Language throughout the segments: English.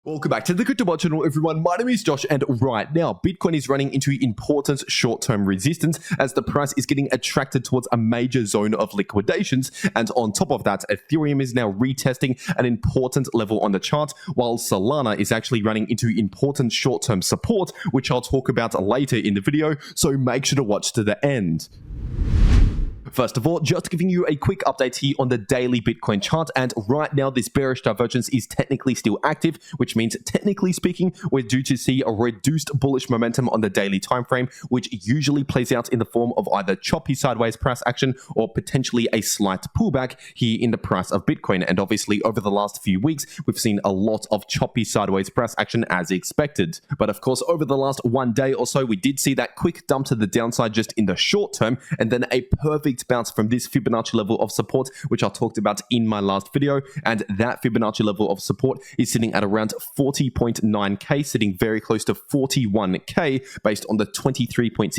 Welcome back to the CryptoWorld channel, everyone. My name is Josh, and right now, Bitcoin is running into important short-term resistance as the price is getting attracted towards a major zone of liquidations. And on top of that, Ethereum is now retesting an important level on the chart, while Solana is actually running into important short-term support, which I'll talk about later in the video, so make sure to watch to the end. First of all, just giving you a quick update here on the daily Bitcoin chart, and right now this bearish divergence is technically still active, which means technically speaking, we're due to see a reduced bullish momentum on the daily time frame, which usually plays out in the form of either choppy sideways price action or potentially a slight pullback here in the price of Bitcoin. And obviously over the last few weeks, we've seen a lot of choppy sideways price action as expected. But of course, over the last 1 day or so, we did see that quick dump to the downside just in the short term, and then a perfect bounce from this Fibonacci level of support, which I talked about in my last video. And that Fibonacci level of support is sitting at around 40.9k, sitting very close to 41k based on the 23.6%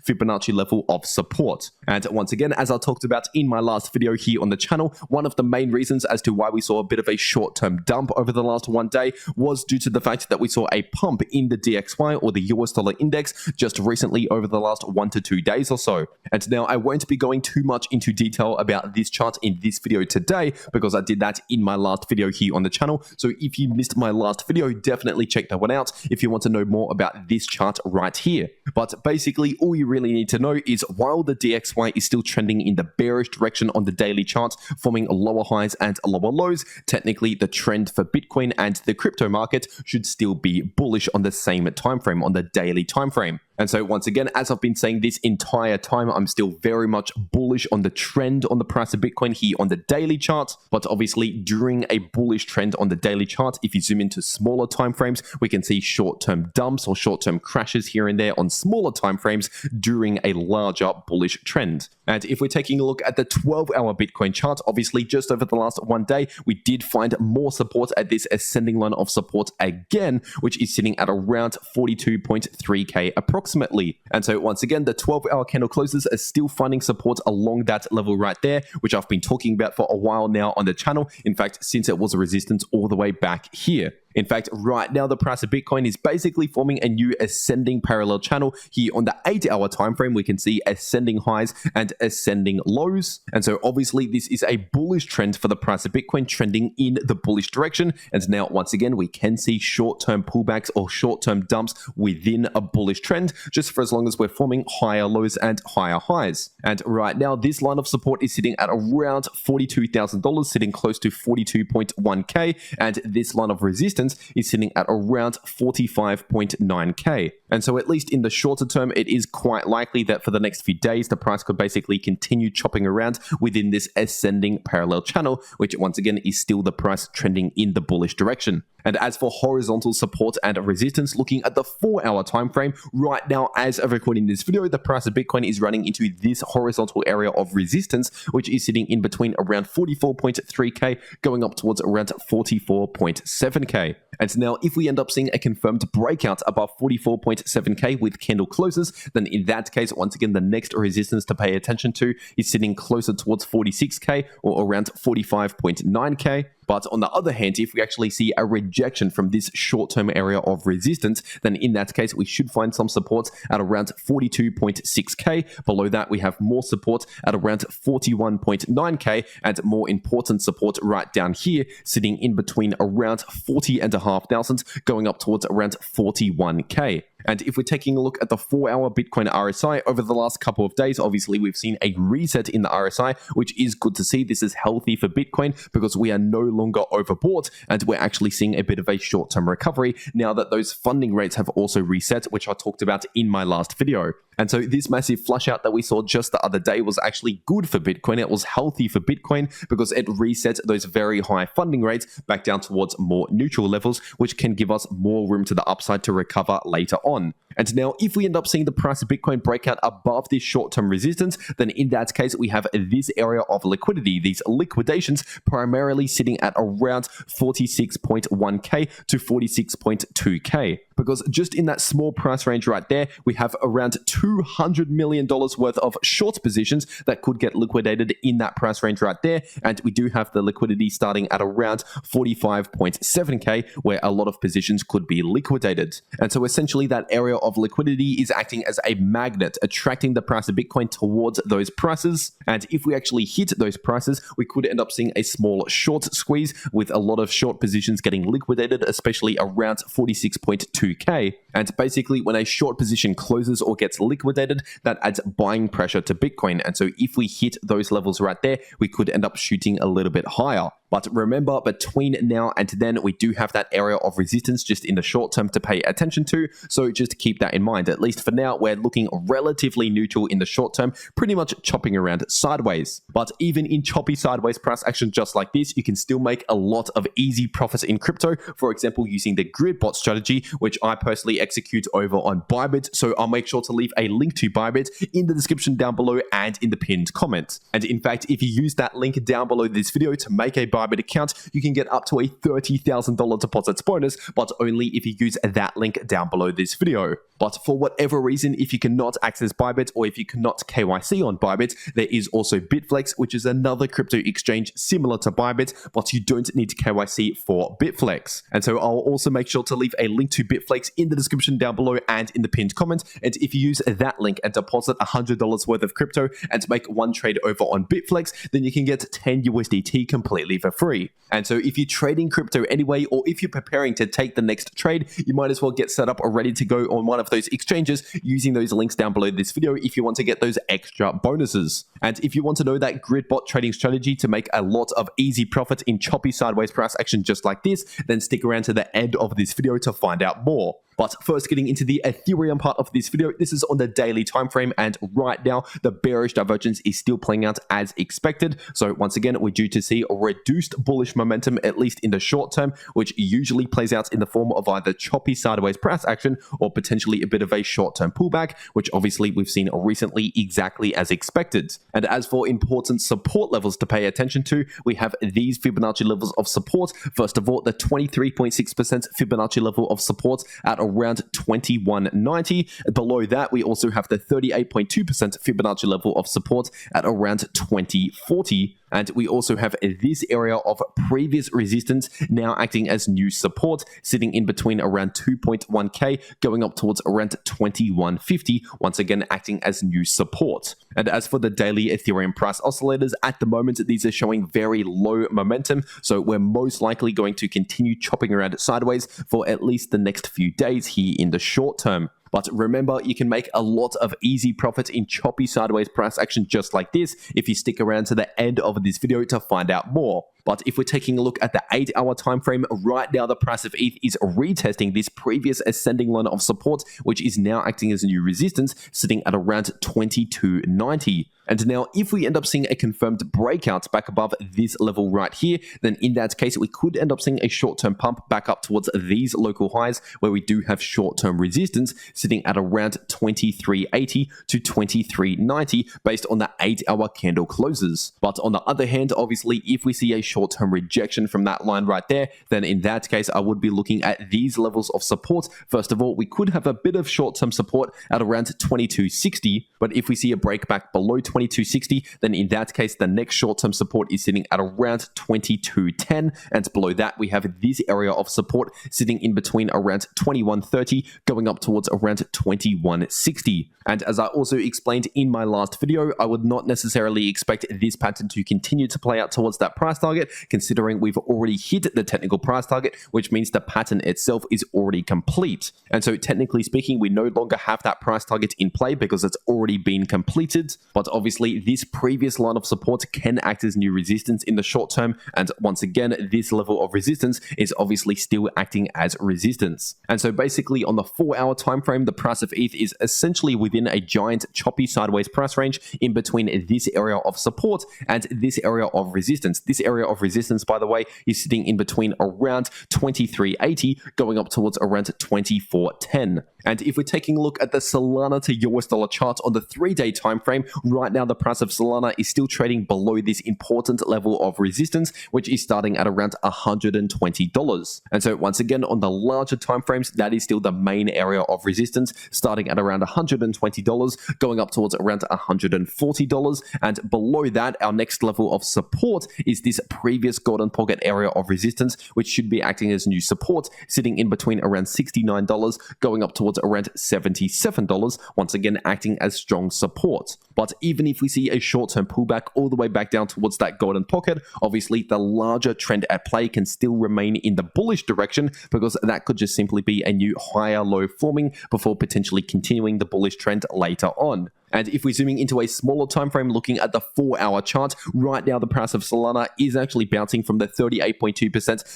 Fibonacci level of support. And once again, as I talked about in my last video here on the channel, one of the main reasons as to why we saw a bit of a short-term dump over the last 1 day was due to the fact that we saw a pump in the DXY, or the US dollar index, just recently over the last 1 to 2 days or so. And now I won't be going too much into detail about this chart in this video today because I did that in my last video here on the channel. So if you missed my last video, definitely check that one out if you want to know more about this chart right here. But basically, all you really need to know is while the DXY is still trending in the bearish direction on the daily chart, forming lower highs and lower lows, technically the trend for Bitcoin and the crypto market should still be bullish on the same time frame, on the daily time frame. And so once again, as I've been saying this entire time, I'm still very much bullish on the trend on the price of Bitcoin here on the daily chart. But obviously during a bullish trend on the daily chart, if you zoom into smaller time frames, we can see short-term dumps or short-term crashes here and there on smaller time frames during a larger bullish trend. And if we're taking a look at the 12-hour Bitcoin chart, obviously just over the last 1 day, we did find more support at this ascending line of support again, which is sitting at around 42.3k approximately. And so once again, the 12-hour candle closes are still finding support along that level right there, which I've been talking about for a while now on the channel. In fact, since it was a resistance all the way back here. In fact, right now, the price of Bitcoin is basically forming a new ascending parallel channel. Here on the 8-hour time frame, we can see ascending highs and ascending lows. And so obviously, this is a bullish trend for the price of Bitcoin, trending in the bullish direction. And now, once again, we can see short-term pullbacks or short-term dumps within a bullish trend, just for as long as we're forming higher lows and higher highs. And right now, this line of support is sitting at around $42,000, sitting close to 42.1k. And this line of resistance is sitting at around 45.9k. And so at least in the shorter term, it is quite likely that for the next few days, the price could basically continue chopping around within this ascending parallel channel, which once again is still the price trending in the bullish direction. And as for horizontal support and resistance, looking at the 4-hour time frame, right now as of recording this video, the price of Bitcoin is running into this horizontal area of resistance, which is sitting in between around 44.3k going up towards around 44.7k. And now if we end up seeing a confirmed breakout above 44.7k with candle closes, then in that case, once again, the next resistance to pay attention to is sitting closer towards 46k or around 45.9k. But on the other hand, if we actually see a rejection from this short-term area of resistance, then in that case, we should find some support at around 42.6k. Below that, we have more support at around 41.9k, and more important support right down here, sitting in between around 40,500 going up towards around 41k. And if we're taking a look at the 4-hour Bitcoin RSI over the last couple of days, obviously we've seen a reset in the RSI, which is good to see. This is healthy for Bitcoin because we are no longer overbought and we're actually seeing a bit of a short-term recovery now that those funding rates have also reset, which I talked about in my last video. And so this massive flush out that we saw just the other day was actually good for Bitcoin. It was healthy for Bitcoin because it reset those very high funding rates back down towards more neutral levels, which can give us more room to the upside to recover later on. And now if we end up seeing the price of Bitcoin break out above this short-term resistance, then in that case, we have this area of liquidity, these liquidations primarily sitting at around 46.1k to 46.2k. because just in that small price range right there, we have around $200 million worth of short positions that could get liquidated in that price range right there. And we do have the liquidity starting at around 45.7K, where a lot of positions could be liquidated. And so essentially that area of liquidity is acting as a magnet, attracting the price of Bitcoin towards those prices. And if we actually hit those prices, we could end up seeing a small short squeeze with a lot of short positions getting liquidated, especially around 46.2K. And basically when a short position closes or gets liquidated, that adds buying pressure to Bitcoin. And so if we hit those levels right there, we could end up shooting a little bit higher. But remember, between now and then, we do have that area of resistance just in the short term to pay attention to. So just keep that in mind. At least for now, we're looking relatively neutral in the short term, pretty much chopping around sideways. But even in choppy sideways price action just like this, you can still make a lot of easy profits in crypto. For example, using the grid bot strategy, which I personally execute over on Bybit. So I'll make sure to leave a link to Bybit in the description down below and in the pinned comment. And in fact, if you use that link down below this video to make a Bybit account, you can get up to a $30,000 deposits bonus, but only if you use that link down below this video. But for whatever reason, if you cannot access Bybit or if you cannot KYC on Bybit, there is also Bitflex, which is another crypto exchange similar to Bybit, but you don't need to KYC for Bitflex. And so I'll also make sure to leave a link to Bitflex in the description down below and in the pinned comment. And if you use that link and deposit $100 worth of crypto and make one trade over on Bitflex, then you can get 10 USDT completely for free. And so if you're trading crypto anyway, or if you're preparing to take the next trade, you might as well get set up or ready to go on one of those exchanges using those links down below this video if you want to get those extra bonuses. And if you want to know that grid bot trading strategy to make a lot of easy profit in choppy sideways price action just like this, then stick around to the end of this video to find out more. But first, getting into the Ethereum part of this video, this is on the daily time frame, and right now the bearish divergence is still playing out as expected. So once again, we're due to see a reduced bullish momentum, at least in the short term, which usually plays out in the form of either choppy sideways price action or potentially a bit of a short-term pullback, which obviously we've seen recently exactly as expected. And as for important support levels to pay attention to, we have these Fibonacci levels of support. First of all, the 23.6% Fibonacci level of support at around 2190. Below that, we also have the 38.2% Fibonacci level of support at around 2040. And we also have this area of previous resistance now acting as new support, sitting in between around 2.1K, going up towards around 2150, once again acting as new support. And as for the daily Ethereum price oscillators, at the moment, these are showing very low momentum. So we're most likely going to continue chopping around sideways for at least the next few days here in the short term. But remember, you can make a lot of easy profits in choppy sideways price action just like this if you stick around to the end of this video to find out more. But if we're taking a look at the 8-hour time frame, right now the price of ETH is retesting this previous ascending line of support, which is now acting as a new resistance, sitting at around 2290. And now if we end up seeing a confirmed breakout back above this level right here, then in that case, we could end up seeing a short-term pump back up towards these local highs where we do have short-term resistance sitting at around 2380 to 2390 based on the 8-hour candle closes. But on the other hand, obviously, if we see a short-term rejection from that line right there, then in that case, I would be looking at these levels of support. First of all, we could have a bit of short-term support at around 2260, but if we see a breakback below 2260, then in that case, the next short-term support is sitting at around 2210, and below that, we have this area of support sitting in between around 2130, going up towards around 2160. And as I also explained in my last video, I would not necessarily expect this pattern to continue to play out towards that price target, considering we've already hit the technical price target, which means the pattern itself is already complete. And so technically speaking, we no longer have that price target in play because it's already been completed. But obviously, this previous line of support can act as new resistance in the short term. And once again, this level of resistance is obviously still acting as resistance. And so basically on the 4-hour time frame, the price of ETH is essentially within a giant choppy sideways price range in between this area of support and this area of resistance. This area of of resistance, by the way, is sitting in between around 23.80 going up towards around 24.10. And if we're taking a look at the Solana to US dollar chart on the 3-day time frame, right now the price of Solana is still trading below this important level of resistance, which is starting at around $120. And so once again, on the larger time frames, that is still the main area of resistance, starting at around $120, going up towards around $140. And below that, our next level of support is this previous golden pocket area of resistance, which should be acting as new support, sitting in between around $69, going up towards around $77, once again acting as strong support. But even if we see a short-term pullback all the way back down towards that golden pocket, obviously the larger trend at play can still remain in the bullish direction, because that could just simply be a new higher low forming before potentially continuing the bullish trend later on. And if we're zooming into a smaller time frame, looking at the 4-hour chart, right now the price of Solana is actually bouncing from the 38.2%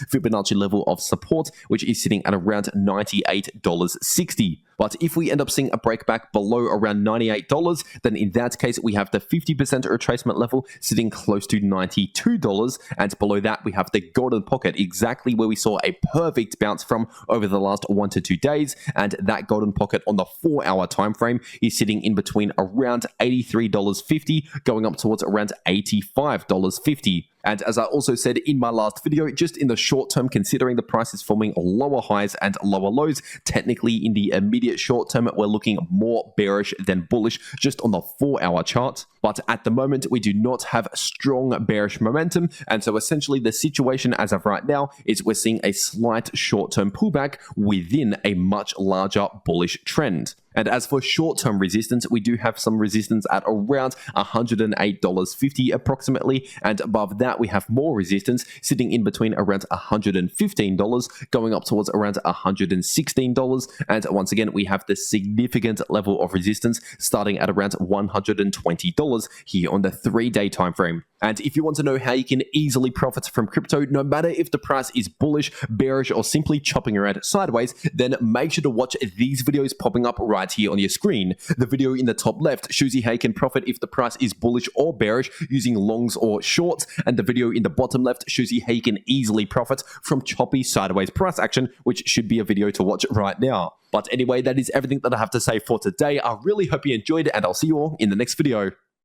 Fibonacci level of support, which is sitting at around $98.60. But if we end up seeing a breakback below around $98, then in that case, we have the 50% retracement level sitting close to $92. And below that, we have the golden pocket, exactly where we saw a perfect bounce from over the last 1 to 2 days. And that golden pocket on the 4-hour time frame is sitting in between around $83.50, going up towards around $85.50. And as I also said in my last video, just in the short term, considering the price is forming lower highs and lower lows, technically in the immediate short term, we're looking more bearish than bullish just on the 4-hour chart. But at the moment, we do not have strong bearish momentum. And so essentially the situation as of right now is we're seeing a slight short-term pullback within a much larger bullish trend. And as for short-term resistance, we do have some resistance at around $108.50 approximately. And above that, we have more resistance sitting in between around $115, going up towards around $116. And once again, we have the significant level of resistance starting at around $120 here on the 3-day time frame. And if you want to know how you can easily profit from crypto, no matter if the price is bullish, bearish, or simply chopping around sideways, then make sure to watch these videos popping up right here on your screen. The video in the top left shows you how you can profit if the price is bullish or bearish using longs or shorts, and the video in the bottom left shows you how you can easily profit from choppy sideways price action, which should be a video to watch right now. But anyway, that is everything that I have to say for today. I really hope you enjoyed it, and I'll see you all in the next video.